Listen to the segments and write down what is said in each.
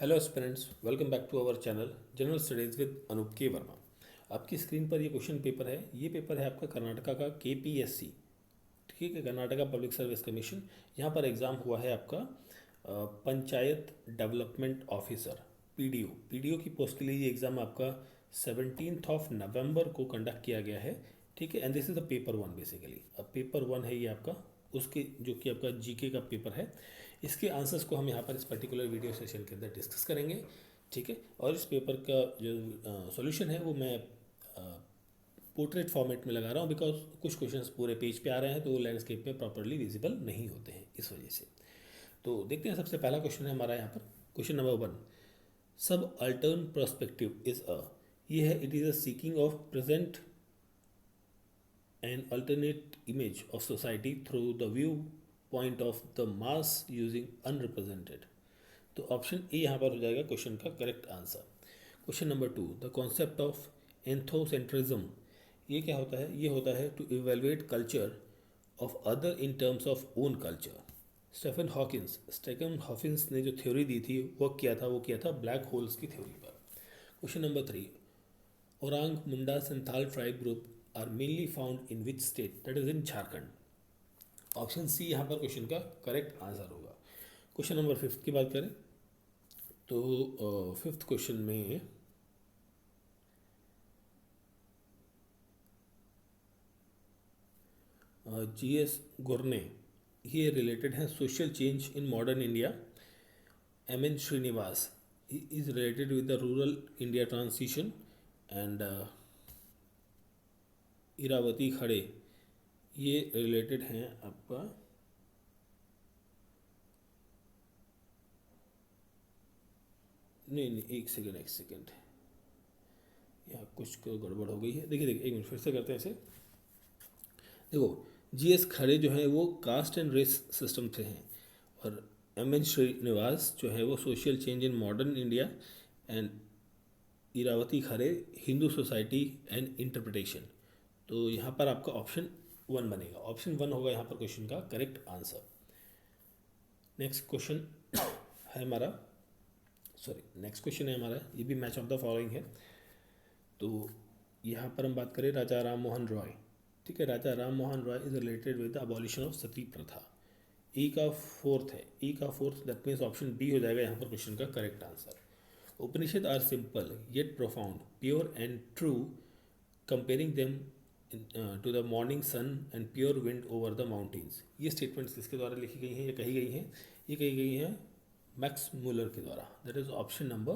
Hello students, welcome back to our channel General Studies with Anoop K Verma. आपकी screen पर ये question paper है। ये पेपर है आपका कर्नाटका का KPSC, ठीक है, कर्नाटका पब्लिक सर्विस कमीशन। यहाँ पर एग्ज़ाम हुआ है आपका पंचायत डेवलपमेंट ऑफिसर PDO की पोस्ट के लिए ये एग्ज़ाम आपका 17 नवंबर को कंडक्ट किया गया है, ठीक है। And this is the paper one basically. अब पेपर वन है ये आपका, उसके जो कि आपका GK का पेपर है। इसके आंसर्स को हम यहाँ पर इस पर्टिकुलर वीडियो सेशन के अंदर डिस्कस करेंगे, ठीक है। और इस पेपर का जो सॉल्यूशन है वो मैं पोर्ट्रेट फॉर्मेट में लगा रहा हूँ, बिकॉज कुछ क्वेश्चंस पूरे पेज पे आ रहे हैं तो वो लैंडस्केप में प्रॉपरली विजिबल नहीं होते हैं, इस वजह से। तो देखते हैं, सबसे पहला क्वेश्चन है हमारा यहाँ पर, क्वेश्चन नंबर 1। सब अल्टर्न पर्सपेक्टिव इज अ, ये है, it is a seeking of present an alternate image of society through the viewpoint of the mass using unrepresented। तो ऑप्शन ए यहाँ पर हो जाएगा क्वेश्चन का correct answer. Question number 2, the concept of ethnocentrism, ये क्या होता है? ये होता है to evaluate culture of other in terms of own culture. Stephen Hawkins ने जो थ्योरी दी थी वो किया था ब्लैक होल्स की थ्योरी पर। Question number 3, Oraon Munda Santhal tribe group are mainly found in which state? That is in Jharkhand. Option C यहाँ पर क्वेश्चन का करेक्ट आंसर होगा। क्वेश्चन नंबर 5 की बात करें तो 5th क्वेश्चन में GS गुरने, ये रिलेटेड है social change in modern India. MN Srinivas is related with the rural India transition. And Irawati Karve, ये रिलेटेड हैं आपका नहीं, एक सेकेंड, यहाँ कुछ को गड़बड़ हो गई है। देखिए एक मिनट फिर से करते हैं इसे। देखो, GS खड़े जो है वो कास्ट एंड रेस सिस्टम से हैं, और MN श्रीनिवास जो है वो social change in modern India, and Irawati Karve Hindu society and interpretation. तो यहाँ पर आपका ऑप्शन 1 बनेगा। ऑप्शन 1 होगा यहाँ पर क्वेश्चन का करेक्ट आंसर। नेक्स्ट क्वेश्चन है हमारा, नेक्स्ट क्वेश्चन है हमारा, ये भी मैच ऑफ द फॉलोइंग है। तो यहाँ पर हम बात करें राजा राम मोहन रॉय, ठीक है। Raja Ram Mohan Roy is related with the abolition of sati pratha. ई का fourth, that means option B हो जाएगा यहाँ पर क्वेश्चन का correct answer. Upanishad are simple yet profound, pure and true, comparing them to the morning sun and pure wind over the mountains. ये statements किसके द्वारा लिखी गई हैं या कही गई हैं? ये कही गई हैं मैक्स मूलर के द्वारा। That is option number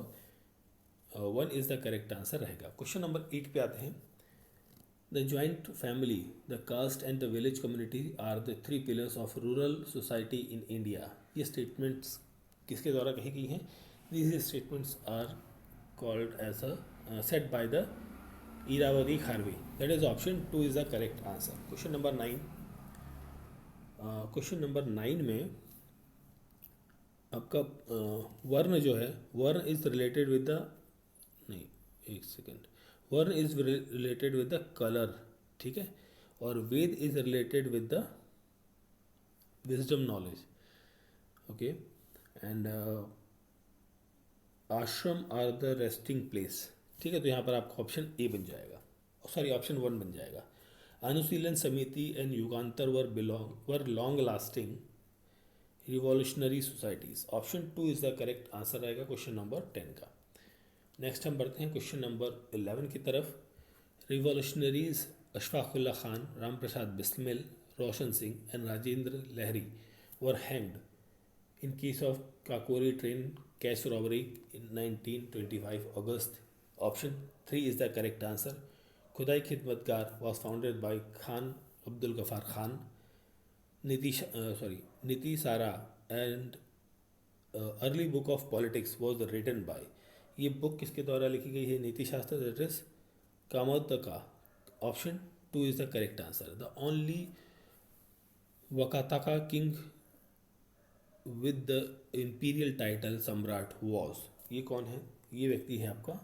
1 is the correct answer रहेगा। क्वेश्चन नंबर 8 पे आते हैं। The joint family, the caste and the village community are the 3 pillars of rural society in India. ये स्टेटमेंट्स किसके द्वारा कही गई हैं? These statements are called as a set by the Irawati Karve. That is option 2 is the correct answer. Question number 9, question number 9 में आपका वर्ण जो है, वर्ण इज रिलेटेड विद द, नहीं एक second, varna is related with the colour, ठीक है। और Veda is related with the wisdom knowledge, okay. And ashram are the resting place, ठीक है। तो यहाँ पर आपका ऑप्शन ए बन जाएगा, ऑप्शन 1 बन जाएगा। Anushilan Samiti and Yugantar were long lasting revolutionary societies. Option 2 is the correct answer रहेगा क्वेश्चन नंबर 10 का। नेक्स्ट हम बढ़ते हैं क्वेश्चन नंबर 11 की तरफ। Revolutionaries Ashfaqulla Khan, Ram Prasad Bismil, Roshan Singh and Rajendra Lahiri were hanged in case of Kakori train cash robbery in 1925 August. Option 3 is the correct answer. Khudai Khidmatgar was founded by Khan Abdul Ghaffar Khan. Niti Sara and early book of politics was written by. ये book किसके द्वारा लिखी गई है? Niti Shastra, that is Kamandaka. Option 2 is the correct answer. The only Vakataka king with the imperial title samrat was, ये कौन है? ये व्यक्ति है आपका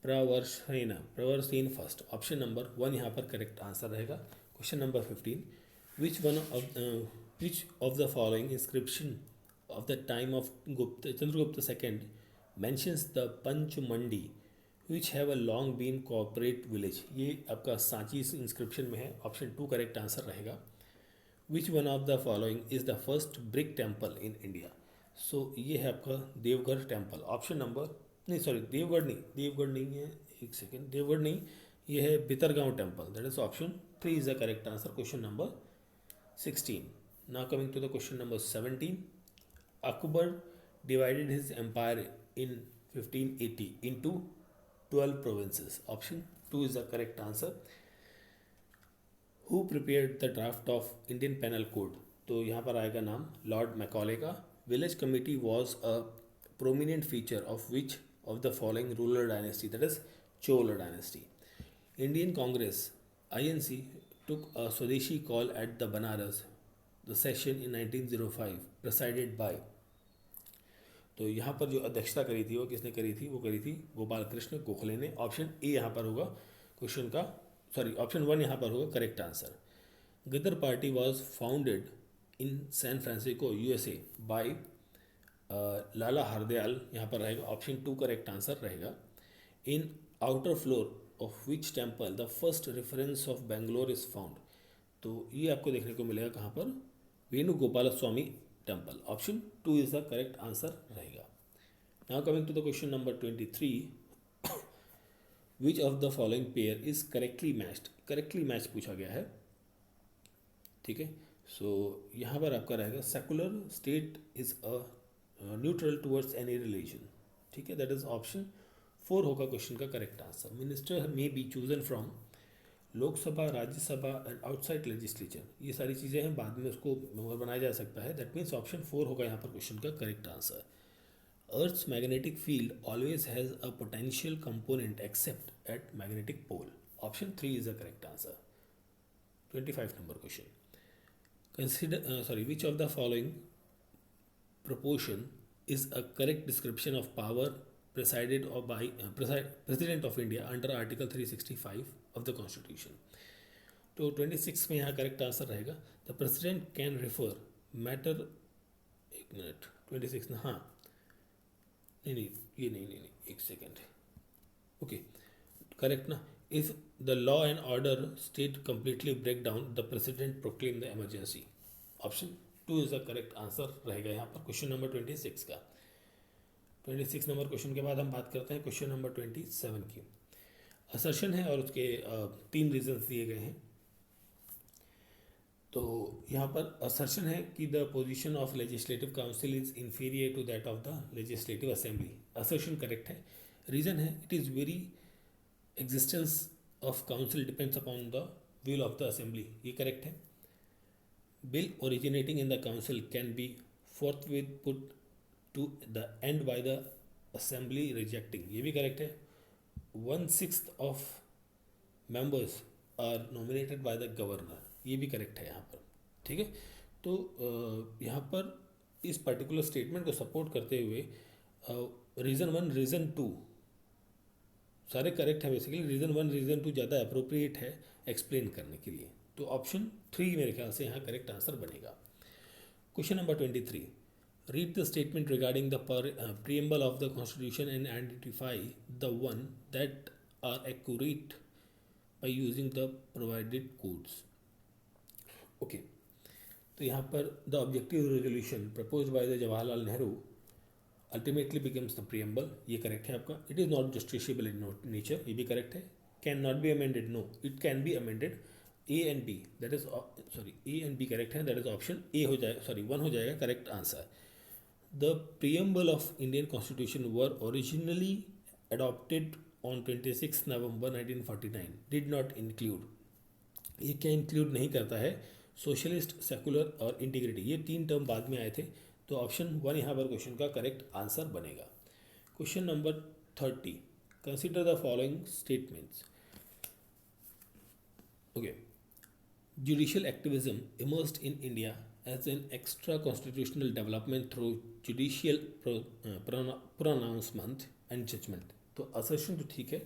प्रवरसेन फर्स्ट। ऑप्शन नंबर 1 यहाँ पर करेक्ट आंसर रहेगा। Question number 15, which of the following inscription of the time of Chandragupta II mentions the Panchmandi which have a long been corporate village. ये आपका सांची इंस्क्रिप्शन में है. ऑप्शन 2 करेक्ट आंसर रहेगा. Which one of the following is the first brick temple in India. So ये है आपका Deogarh temple. Option number नहीं, sorry Deogarh नहीं है, एक सेकेंड, देवगढ़ नहीं, ये है Bhitargaon temple. That is option 3 is the correct answer. Question number 16. Now coming to the question number 17. Akbar divided his empire in 1580 into 12 provinces. Option 2 is the correct answer. Who prepared the draft of Indian Penal Code? तो यहाँ पर आएगा नाम Lord Macaulay का. Village committee was a prominent feature of which of the following ruler dynasty, that is Chola dynasty. Indian Congress INC took a Swadeshi call at the Banaras the session in 1905 presided by. तो यहाँ पर जो अध्यक्षता करी थी वो किसने करी थी? वो करी थी गोपाल कृष्ण गोखले ने. ऑप्शन ए यहाँ पर होगा क्वेश्चन का, सॉरी ऑप्शन 1 यहाँ पर होगा correct answer. Ghadar party was founded in San Francisco USA by Lala Hardayal. यहाँ पर रहेगा ऑप्शन 2 करेक्ट आंसर रहेगा. In outer floor of which temple the first reference of Bangalore is found. तो ये आपको देखने को मिलेगा कहाँ पर? Venugopal Swamy temple. Option 2 is the correct answer रहेगा. Now coming to the question number 23. Which of the following pair is correctly matched. Correctly match पूछा गया है, ठीक है. सो यहाँ पर आपका रहेगा secular state is a neutral towards any religion, ठीक है. दैट इज ऑप्शन 4 होगा क्वेश्चन का correct answer. Minister may be chosen from Lok Sabha, Rajya Sabha and outside legislature. ये सारी चीज़ें हैं, बाद में उसको मेंबर बनाया जा सकता है. दैट मीन्स ऑप्शन 4 होगा यहाँ पर क्वेश्चन का correct answer. Earth's magnetic field always has a potential component except at magnetic pole. Option 3 is the correct answer. 25 number question. Which of the following proportion is a correct description of power presided or by President of India under Article 365 of the Constitution? तो 26 में यहाँ correct answer रहेगा. The president can refer matter, एक minute, 26 ना, हाँ नहीं, ये नहीं, एक सेकेंड, ओके करेक्ट ना. If the law and order state completely break down the president proclaim the emergency. Option 2 is the correct answer रहेगा यहाँ पर क्वेश्चन नंबर 26 का. 26 नंबर क्वेश्चन के बाद हम बात करते हैं क्वेश्चन नंबर 27 की. असर्शन है और उसके 3 रीजन्स दिए गए हैं. तो यहाँ पर असर्शन है कि the position of legislative council is inferior to that of the legislative assembly. Assertion correct है. रीज़न है it is very existence of council depends upon the will of the assembly. ये करेक्ट है. Bill originating in the council can be forthwith put to the and by the assembly rejecting. ये भी correct है. 1/6 of members are nominated by the governor. ये भी correct है यहाँ पर, ठीक है. तो यहाँ पर इस पर्टिकुलर स्टेटमेंट को सपोर्ट करते हुए रीज़न 1 रीज़न 2 सारे करेक्ट है. बेसिकली रीज़न 1 रीज़न 2 ज़्यादा अप्रोप्रिएट है एक्सप्लेन करने के लिए. तो ऑप्शन 3 मेरे ख्याल से यहाँ करेक्ट आंसर बनेगा. Question number 23. Read the statement regarding the preamble of the constitution and identify the one that are accurate by using the provided codes. Okay, तो यहाँ पर the objective resolution propose by the Jawaharlal Nehru ultimately becomes the preamble. ये correct है आपका. It is not justiciable in nature. ये भी correct है. Can not be amended. No, it can be amended. A and B, that is A and B correct है. That is option A हो जाएगा, 1 हो जाएगा correct answer. The preamble of Indian constitution were originally adopted on 26 November 1949. Did not include. ये क्या include नहीं करता है? सोशलिस्ट, सेकुलर और इंटीग्रिटी. ये 3 टर्म बाद में आए थे. तो ऑप्शन 1 यहाँ पर क्वेश्चन का करेक्ट आंसर बनेगा. Question number 30. Consider the following statements. Okay, judicial activism emerged in India as an extra constitutional development through judicial pronouncement and judgement. तो असर्शन तो ठीक है.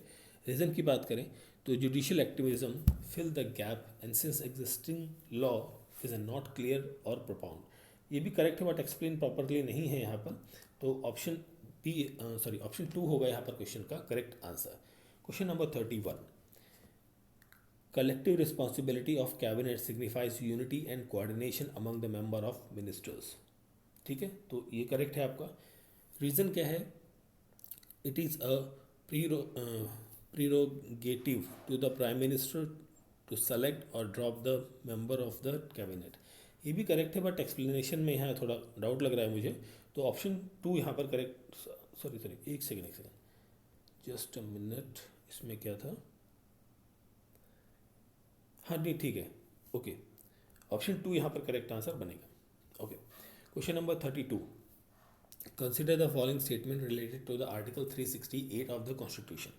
रीज़न की बात करें तो judicial activism fill the gap and since existing law is not clear or propound. ये भी करेक्ट है बट एक्सप्लेन प्रॉपरली नहीं है यहाँ पर। तो ऑप्शन ऑप्शन 2 होगा यहाँ पर क्वेश्चन का correct answer. Question number 31, collective responsibility of cabinet signifies unity and coordination among the member of ministers। ठीक है, तो ये करेक्ट है आपका। रीज़न क्या है? It is a prerogative to the prime minister to select और drop the member of the cabinet. ये भी करेक्ट है बट एक्सप्लेनेशन में यहाँ थोड़ा डाउट लग रहा है मुझे, तो ऑप्शन 2 यहाँ पर करेक्ट। सॉरी एक सेकेंड जस्ट अ मिनट, इसमें क्या था? हाँ नहीं ठीक है, ओके, ऑप्शन 2 यहाँ पर करेक्ट आंसर बनेगा। Okay, question number 32, consider the following statement related to the article 368 of the constitution.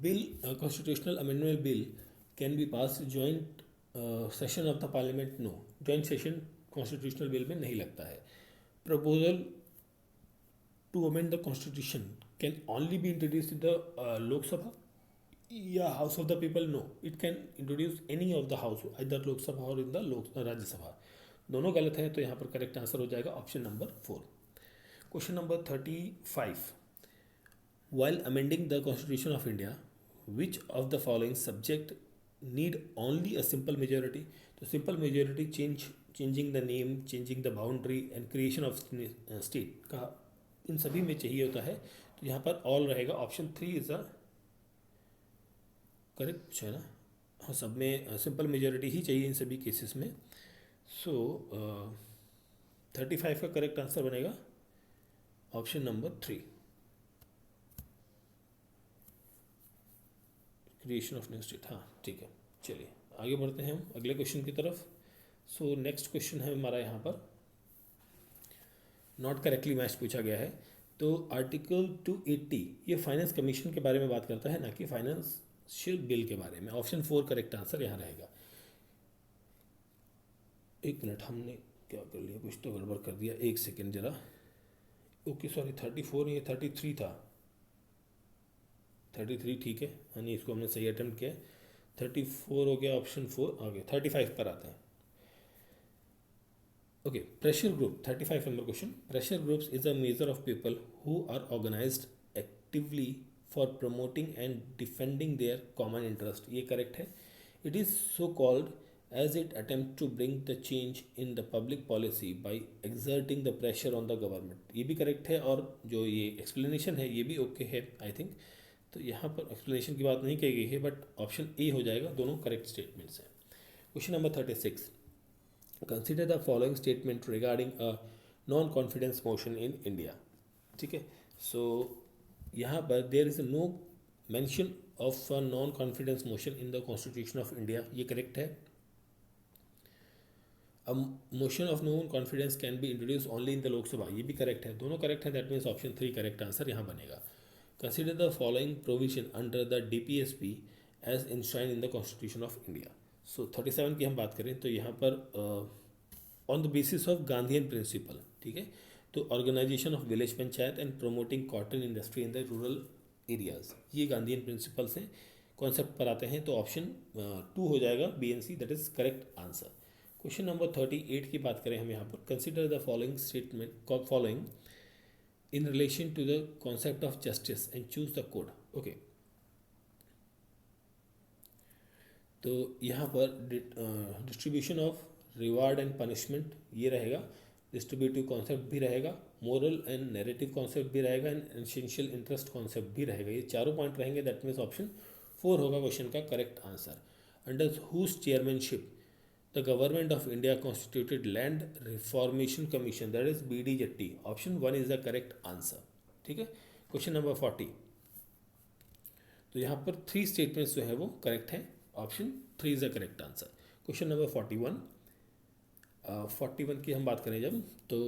Bill constitutional amendment bill can be pass joint session of the parliament. No, joint session constitutional bill में नहीं लगता है। Proposal to amend the constitution can only be introduce in the Lok Sabha या house of the people. No, it can introduce any of the house, इधर लोकसभा और in the Rajya Sabha. दोनों गलत है, तो यहाँ पर करेक्ट आंसर हो जाएगा option number 4। Question number 35, while amending the constitution of India which of the following subject need only a simple majority. तो simple majority changing the name, changing the boundary and creation of state का इन सभी में चाहिए होता है, तो यहाँ पर ऑल रहेगा। ऑप्शन 3 इज द करेक्ट है ना? हाँ, सब में सिंपल मेजॉरिटी ही चाहिए इन सभी केसेस में। सो 35 का करेक्ट आंसर बनेगा option number 3, creation of new state. हाँ ठीक है, चलिए आगे बढ़ते हैं हम अगले क्वेश्चन की तरफ। सो नेक्स्ट क्वेश्चन है हमारा यहाँ पर नॉट करेक्टली मैच पूछा गया है। तो आर्टिकल 280 ये फाइनेंस कमीशन के बारे में बात करता है, ना कि फाइनेंशियल बिल के बारे में। ऑप्शन 4 करेक्ट आंसर यहाँ रहेगा। एक मिनट, हमने क्या कर लिया, कुछ तो गड़बड़ कर दिया, एक सेकेंड जरा। ओके सॉरी, 34 ये 33 था। 33 ठीक है, यानी इसको हमने सही अटेम्प्ट किया। 34 हो गया, ऑप्शन 4 आ गया। 35 पर आते हैं। Okay, pressure group, 35 number question. Pressure groups is a major of people who are organised actively for promoting and defending their common interest. ये करेक्ट है। It is so called as it attempts to bring the change in the public policy by exerting the pressure on the government। ये भी correct है, और जो ये explanation है ये भी ओके है आई थिंक। तो यहाँ पर एक्सप्लेनेशन की बात नहीं कही गई है, बट ऑप्शन ए हो जाएगा, दोनों करेक्ट स्टेटमेंट्स हैं। Question number 36, consider the following statement regarding a non confidence motion in India. ठीक है, सो यहाँ पर there is no mention of a non confidence motion in the constitution of India. ये correct है। A motion of no confidence can be introduced only in the Lok Sabha, ये भी correct है, दोनों करेक्ट है। That means option 3 correct answer यहाँ बनेगा। Consider the following provision under the DPSP as enshrined in the constitution of India. So 37 की हम बात करें तो यहाँ पर on the basis of Gandhian principle, ठीक है, तो organisation of village panchayat and promoting cotton industry in the rural areas, ये गांधीयन प्रिंसिपल्स हैं, कॉन्सेप्ट पर आते हैं। तो ऑप्शन 2 हो जाएगा, BNC, that is correct answer. Question number 38 की बात करें हम यहाँ पर, consider the following statement following in relation to the concept of justice and choose the code. Okay, तो यहाँ पर distribution of reward and punishment ये रहेगा, डिस्ट्रीब्यूटिव कॉन्सेप्ट भी रहेगा, मोरल एंड नैरेटिव कॉन्सेप्ट भी रहेगा, एंड एसेंशियल इंटरेस्ट कॉन्सेप्ट भी रहेगा। ये चारों पॉइंट रहेंगे। दैट मीन्स ऑप्शन 4 होगा क्वेश्चन का correct answer. Under whose chairmanship the government of India constituted land reformation commission, that is BDJT। Option 1 is the correct answer। ठीक है, क्वेश्चन नंबर 40, तो यहाँ पर 3 स्टेटमेंट्स जो है वो करेक्ट हैं, option 3 is the correct answer. Question number 41, 41 की हम बात करें जब, तो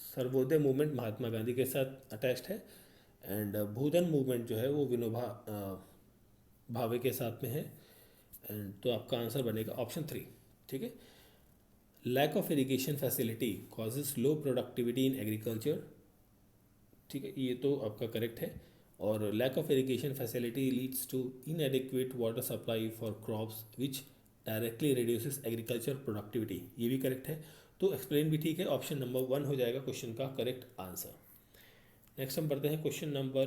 सर्वोदय मूवमेंट महात्मा गांधी के साथ अटैच्ड है, एंड भूधन मूवमेंट जो है वो विनोबा भावे के साथ में है, एंड तो आपका आंसर बनेगा ऑप्शन 3। ठीक है, lack of irrigation facility causes low productivity in agriculture. ठीक है, ये तो आपका करेक्ट है। और lack of irrigation facility leads to inadequate water supply for crops which directly reduces agriculture productivity, ये भी करेक्ट है। तो एक्सप्लेन भी ठीक है, ऑप्शन नंबर 1 हो जाएगा क्वेश्चन का करेक्ट आंसर। नेक्स्ट हम पढ़ते हैं क्वेश्चन नंबर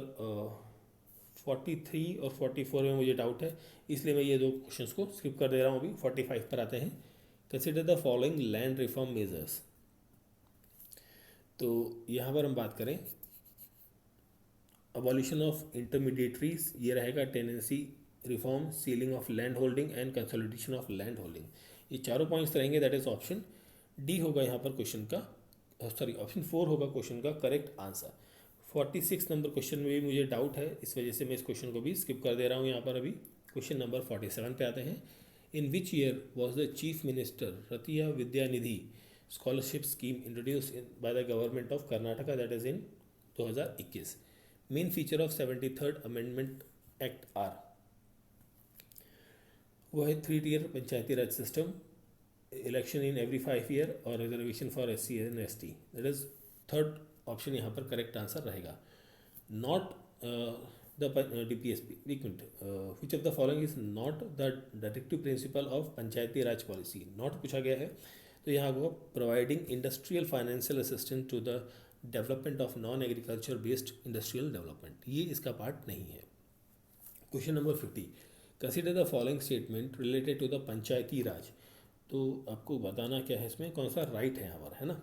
43 और 44 में मुझे डाउट है, इसलिए मैं ये दो क्वेश्चंस को स्किप कर दे रहा हूँ। अभी 45 पर आते हैं। Consider the following land reform measures. तो यहाँ पर हम बात करें अबॉलिशन ऑफ इंटरमीडिएटरीज, ये रहेगा tenancy reform, ceiling of land holding and consolidation of land holding, ये चारों पॉइंट्स रहेंगे। दैट इज ऑप्शन डी होगा यहाँ पर क्वेश्चन का, सॉरी ऑप्शन 4 होगा क्वेश्चन का करेक्ट आंसर। 46 नंबर क्वेश्चन में भी मुझे डाउट है, इस वजह से मैं इस क्वेश्चन को भी स्किप कर दे रहा हूँ यहाँ पर। अभी क्वेश्चन नंबर 47 पे आते हैं। In which year was the chief minister Raitha Vidyanidhi scholarship scheme introduce by the government of Karnataka, that is in 2021। Main feature of 73rd amendment act are, वो है 3 tier panchayati raj system, election in every 5 year और reservation for SC and ST, that is third option यहाँ पर correct answer रहेगा। Not the DPSP, एक मिनट, which of the following is not the directive principle of panchayati raj policy, not पूछा गया है। तो यहाँ को providing industrial financial assistance to the development of non agriculture based industrial development, ये इसका पार्ट नहीं है। Question number 50, consider the following statement related to the panchayati raj. तो आपको बताना क्या है इसमें, कौन सा राइट है यहाँ पर, है ना।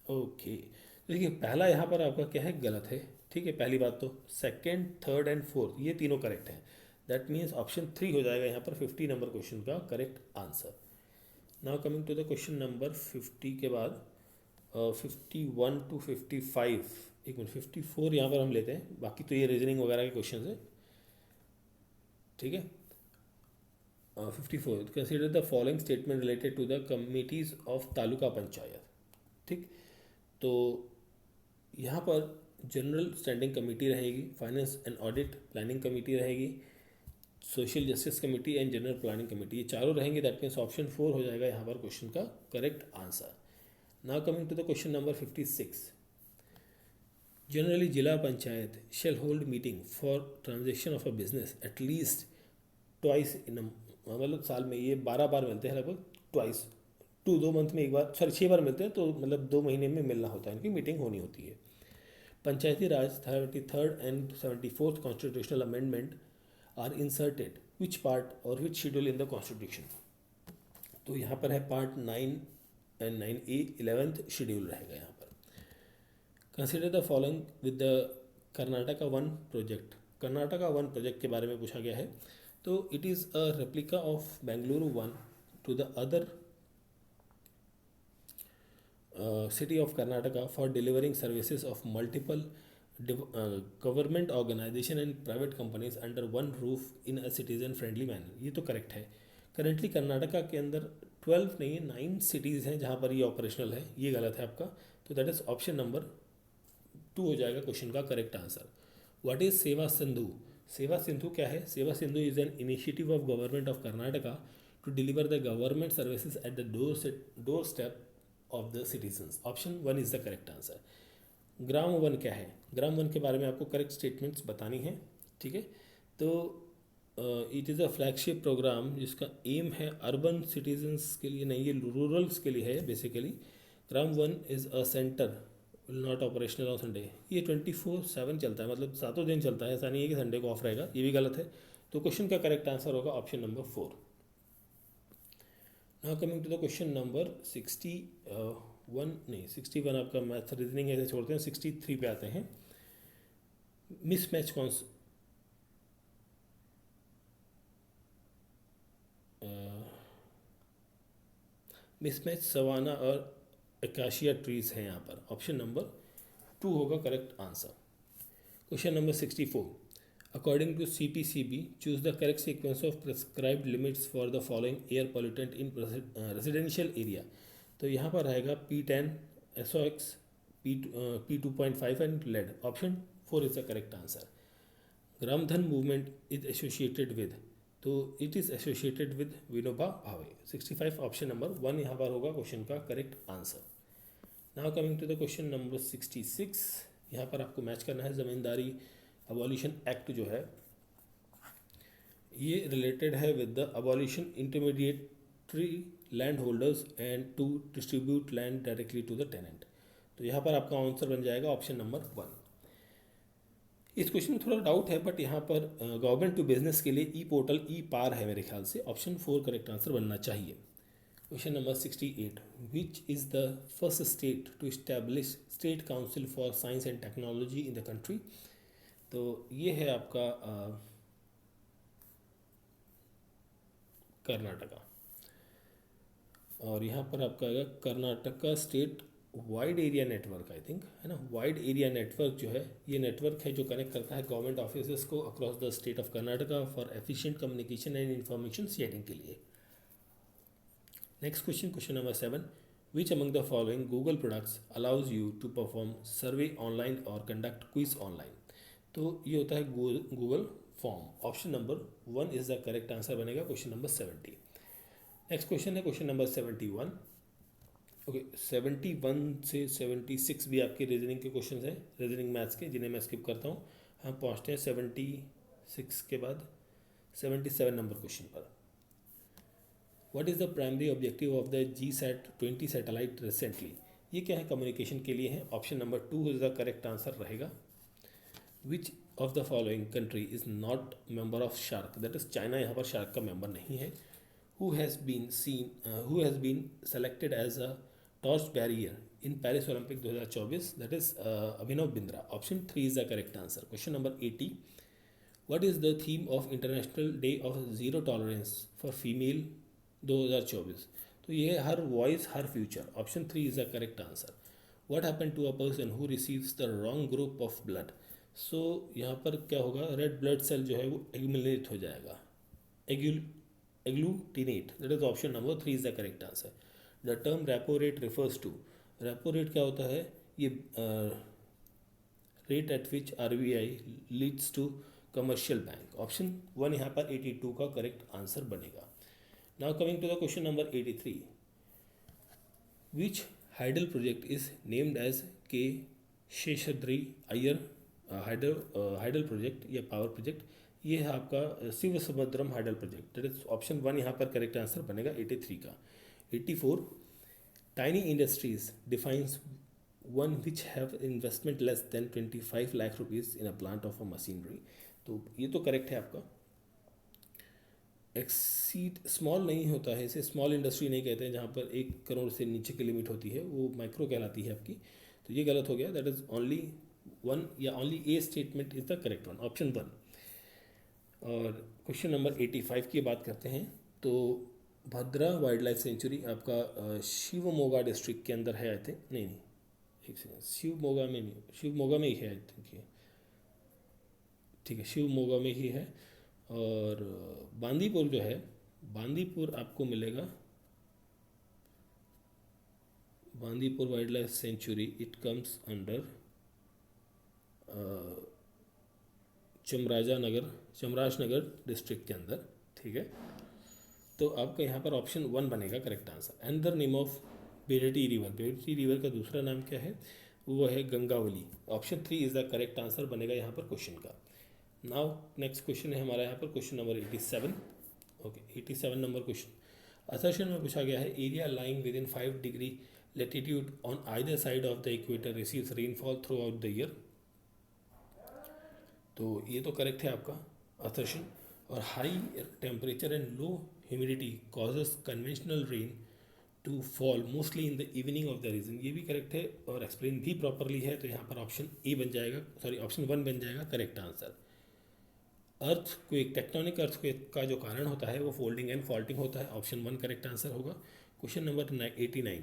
ओके, देखिए पहला यहाँ पर आपका क्या है, गलत है। ठीक है, पहली बात तो सेकंड, थर्ड एंड फोर्थ ये तीनों करेक्ट हैं। दैट मीन्स ऑप्शन 3 हो जाएगा यहाँ पर 50 नंबर क्वेश्चन का correct answer. Now coming to the question number 50 के बाद 51 टू 55, एक मिनट 54 यहाँ पर हम लेते हैं, बाकी तो ये रीजनिंग वगैरह के क्वेश्चन है। ठीक है, 54, consider the following statement related to the committees of taluka panchayat. ठीक, तो यहाँ पर जनरल स्टैंडिंग कमेटी रहेगी, finance and audit planning committee रहेगी, social justice committee and general planning committee, ये चारों रहेंगे। दैट मीन्स ऑप्शन 4 हो जाएगा यहाँ पर क्वेश्चन का correct answer. Now coming to the question number 56, generally zila panchayat shall hold meeting for transaction of a business at least twice in, मतलब साल में ये 12 बार मिलते हैं लगभग, ट्वाइस टू 2 मंथ में एक बार, सॉरी 6 बार मिलते हैं, तो मतलब 2 महीने में मिलना होता है, इनकी मीटिंग होनी होती है। Panchayati Raj 73rd and 74th constitutional amendment are inserted which part और which schedule in the constitution. तो यहाँ पर है part 9 and 9A 11th schedule रहेगा यहाँ पर। Consider the following with the Karnataka 1 project. Karnataka 1 project के बारे में पूछा गया है। तो it is a replica of Bengaluru 1 to the other city of Karnataka for delivering services of multiple government organization and private companies under one roof in a citizen friendly manner, ये तो correct है। करेंटली कर्नाटका के अंदर 12 नहीं 9 cities हैं जहाँ पर ये ऑपरेशनल है, ये गलत है आपका। तो दैट इज़ ऑप्शन नंबर 2 हो जाएगा क्वेश्चन का करेक्ट आंसर। व्हाट इज़ सेवा सिंधु? सेवा सिंधु क्या है? Seva Sindhu is an initiative of government of Karnataka to deliver the government services at the door step of the citizens. Option 1 is the correct answer. Gram 1 क्या है? ग्राम 1 के बारे में आपको करेक्ट स्टेटमेंट्स बतानी है। ठीक है, तो it is a flagship programme जिसका एम है अर्बन सिटीजन्स के लिए नहीं, ये रूरल्स के लिए है basically. Grama 1 is a centre will not operational on Sunday, ये 24/7 चलता है, मतलब 7 दिन चलता है, ऐसा नहीं है कि संडे को ऑफ रहेगा, ये भी गलत है। तो क्वेश्चन का करेक्ट आंसर होगा option number 4। Now coming to the question number 61 आपका मैथ रीजनिंग ऐसे छोड़ते हैं, 63 पे आते हैं। मिसमैच मिसमैच सवाना और एकाशिया ट्रीज हैं यहाँ पर। ऑप्शन नंबर 2 होगा correct answer. Question number 64, according to CPCB choose the correct sequence of prescribed limits for the following air pollutant in residential area. तो यहाँ पर रहेगा P10, SOx, P2.5 and lead. Option 4 is the correct answer. Gramdan movement is associated with, तो it is associated with Vinoba Bhave. 65 option number 1 यहाँ पर होगा question का correct answer. Now coming to the question number 66, यहाँ पर आपको मैच करना है ज़मींदारी अबॉलिशन एक्ट जो है ये रिलेटेड है with the abolition intermediate tree land holders and to distribute land directly to the tenant. तो यहाँ पर आपका आंसर बन जाएगा ऑप्शन नंबर 1। इस क्वेश्चन में थोड़ा डाउट है, बट यहाँ पर गवर्नमेंट टू बिजनेस के लिए ई पोर्टल ई पार है मेरे ख्याल से। ऑप्शन 4 करेक्ट आंसर बनना चाहिए। Question number 68, which is the first state to establish state council for science and technology in the country. तो ये है आपका कर्नाटका, और यहाँ पर आपका आएगा Karnataka state wide area network, I think, है ना। वाइड एरिया नेटवर्क जो है, ये नेटवर्क है जो कनेक्ट करता है गवर्नमेंट ऑफिस को across the state of Karnataka for efficient communication and information sharing के लिए। Next question, question number 7, which among the following Google products allows you to perform survey online और कंडक्ट क्विज ऑनलाइन। तो ये होता है Google form. Option number 1 is the correct answer बनेगा question number 70। Next question है question number 71। Okay, 71 से 76 भी आपके रीजनिंग के क्वेश्चन हैं, रीजनिंग मैथ्स के, जिन्हें मैं स्किप करता हूँ। हम पहुँचते हैं 76 के बाद 77 नंबर क्वेश्चन पर। What is the primary objective of the GSAT-20 satellite recently. ये क्या है, कम्युनिकेशन के लिए है। Option number 2 is the correct answer रहेगा। Which of the following country is not member of SAARC, that is China यहाँ पर शार्क का मेंबर नहीं है। who has been selected as a torch barrier in Paris Olympic 2024, that is Abhinav Bindra. Option 3 is the correct answer. Question number 80, what is the theme of International Day of Zero Tolerance for Female 2024? तो ये her voice her future. Option 3 is the correct answer. What happen to a person who receives the wrong group of blood. So यहाँ पर क्या होगा, red blood cell जो है वो accumulate हो जाएगा, agglutinate, that is option number 3 is the correct answer. The term repo rate refers to, repo rate क्या होता है, ये rate at which RBI leads to commercial bank. Option 1 यहाँ पर 82 का करेक्ट आंसर बनेगा। Now coming to the question number 83, which hydel project is named as K Seshadri Iyer hydel project या power project. ये है आपका Shiva Samudram hydel project, that is option 1 यहाँ पर करेक्ट आंसर बनेगा 83 का। 84, tiny industries defines one which have investment less than 25 lakh rupees in a plant of a machinery. तो ये तो करेक्ट है आपका। एक्सीड स्मॉल नहीं होता है, इसे स्मॉल इंडस्ट्री नहीं कहते हैं, जहाँ पर 1 करोड़ से नीचे की लिमिट होती है, वो माइक्रो कहलाती है आपकी। तो ये गलत हो गया, दैट इज ओनली 1 या only A statement is the correct one, option 1। और क्वेश्चन नंबर 85 की बात करते हैं, तो भद्रा वाइल्ड लाइफ सेंचुरी आपका शिवमोगा डिस्ट्रिक्ट के अंदर है, आई थिंक। नहीं, एक सेकेंड, शिवमोगा में नहीं, शिवमोगा में ही है आई थिंक ये, ठीक है, शिवमोगा में ही है। और बांदीपुर जो है, बांदीपुर आपको मिलेगा, Bandipur wild life sanctuary, it comes under Chamarajanagar district के अंदर, ठीक है। तो आपका यहाँ पर ऑप्शन 1 बनेगा correct answer. Another name of Bedti river, Bedti river का दूसरा नाम क्या है, वो है Gangavali. Option 3 is the correct answer बनेगा यहाँ पर क्वेश्चन का। नाउ नेक्स्ट क्वेश्चन है हमारा यहाँ पर question number 87। Okay, 87 number question assertion में पूछा गया है, area lying within 5 degree latitude on either side of the equator receives rainfall throughout the year. तो ये तो करेक्ट है आपका असर्शन। और high temperature and low humidity causes convectional rain to fall mostly in the evening of the region, ये भी correct है और एक्सप्लेन भी प्रॉपरली है। तो यहाँ पर ऑप्शन ए बन जाएगा, सॉरी ऑप्शन 1 बन जाएगा करेक्ट आंसर। अर्थ क्वेक, टेक्टोनिक अर्थ क्वेक का जो कारण होता है वो फोल्डिंग एंड फॉल्टिंग होता है। ऑप्शन 1 करेक्ट आंसर होगा। Question number 89,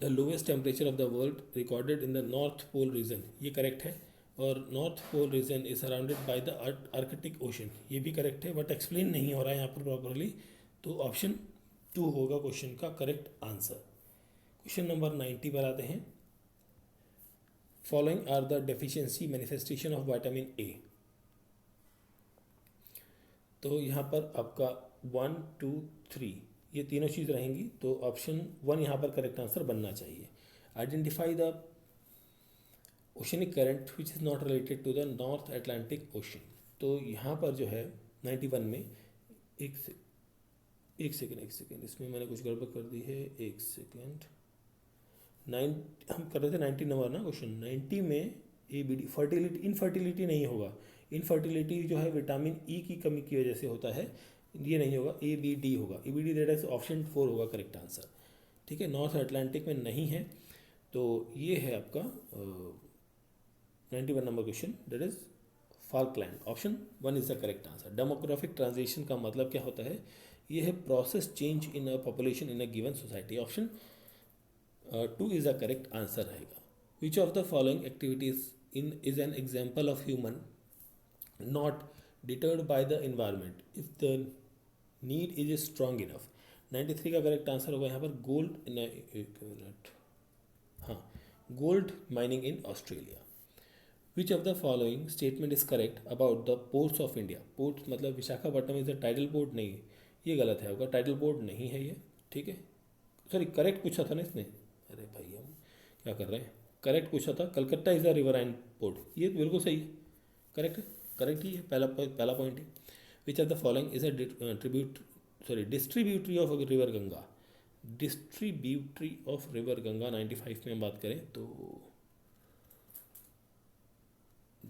the lowest temperature of the world recorded in the north pole region, ये करेक्ट है। और north pole region is surrounded by the Arctic ocean, ये भी करेक्ट है, but explain नहीं हो रहा है यहाँ पर प्रॉपरली। तो ऑप्शन 2 होगा क्वेश्चन का करेक्ट आंसर। क्वेश्चन नंबर 90 पर आते हैं, following are the deficiency manifestation of vitamin A. तो यहाँ पर आपका 1, 2, 3 ये तीनों चीज़ रहेंगी, तो ऑप्शन 1 यहाँ पर करेक्ट आंसर बनना चाहिए। Identify the oceanic current which is not related to the north Atlantic ocean. तो यहाँ पर जो है 91 में एक सेकेंड, इसमें मैंने कुछ गड़बड़ कर दी है, एक सेकेंड। हम कर रहे थे 90 नंबर ना क्वेश्चन। 90 में ABD फर्टिलिटी, इनफर्टिलिटी नहीं होगा। इनफर्टिलिटी जो है विटामिन ई की कमी की वजह से होता है, ये नहीं होगा, ABD होगा। ABD दैट इज ऑप्शन 4 होगा करेक्ट आंसर। ठीक है, नॉर्थ अटलांटिक में नहीं है। तो ये है आपका 91 number question, that is Falkland. Option 1 is the correct answer. Demographic transition का मतलब क्या होता है? ये है process change in a population in a given society. Option 2 is the correct answer रहेगा। Which of the following activities is an example of human not deterred by the environment if the need is strong enough. 93 का correct answer होगा यहाँ पर gold in, एक मिनट, हाँ, gold mining in Australia. Which of the following statement is correct about the ports of India. Ports मतलब Visakhapatnam is the title port, नहीं, ये गलत है, होगा टाइटल पोर्ट नहीं है ये। ठीक है, सॉरी, करेक्ट पूछा था ना इसने, अरे भाई हम क्या कर रहे हैं, करेक्ट पूछा था, Calcutta is the riverine port, ये तो बिल्कुल सही है, करेक्ट है, करेक्ट ही है, पहला पॉइंट है। विच of the following is a distributary of river Ganga. Distributary of river Ganga 95 में हम बात करें तो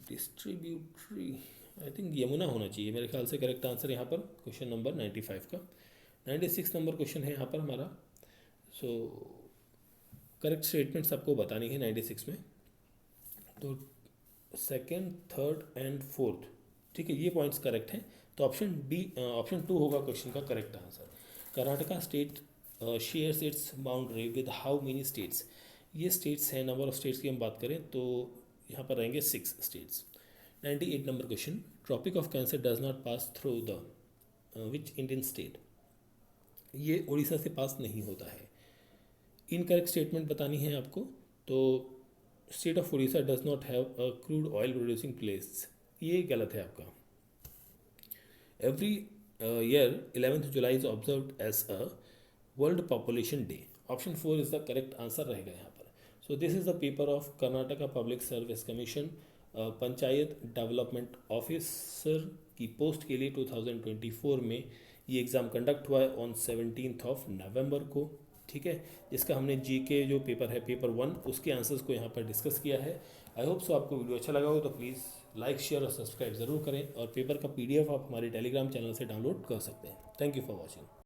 डिस्ट्रीब्यूटरी आई थिंक यमुना होना चाहिए मेरे ख्याल से करेक्ट आंसर यहाँ पर क्वेश्चन नंबर 95 का। 96 नंबर क्वेश्चन है यहाँ पर हमारा। सो करेक्ट स्टेटमेंट सबको बतानी है 96 में। तो सेकेंड, थर्ड एंड फोर्थ, ठीक है, ये पॉइंट्स करेक्ट हैं। तो ऑप्शन 2 होगा क्वेश्चन का correct answer. Karnataka state shares its boundary with how many states. ये स्टेट्स हैं, नंबर ऑफ स्टेट्स की हम बात करें तो यहाँ पर रहेंगे 6 states. 98 number question, tropic of cancer does not pass through the which Indian state. ये उड़ीसा से पास नहीं होता है। इनकरेक्ट स्टेटमेंट बतानी है आपको। तो state of Orissa does not have a crude oil producing place, ये गलत है आपका। Every year 11th July is observed as a world population day. Option 4 is the correct answer रहेगा यहाँ पर। So this is the paper of Karnataka public service commission, panchayat development officer की post के लिए 2024 में ये एग्ज़ाम कंडक्ट हुआ है ऑन 17 नवंबर को। ठीक है, जिसका हमने जीके जो पेपर है पेपर 1 उसके आंसर्स को यहाँ पर डिस्कस किया है। आई होप सो आपको वीडियो अच्छा लगा हो तो प्लीज़ लाइक, शेयर और सब्सक्राइब ज़रूर करें। और पेपर का PDF आप हमारे टेलीग्राम चैनल से डाउनलोड कर सकते हैं। Thank you for watching.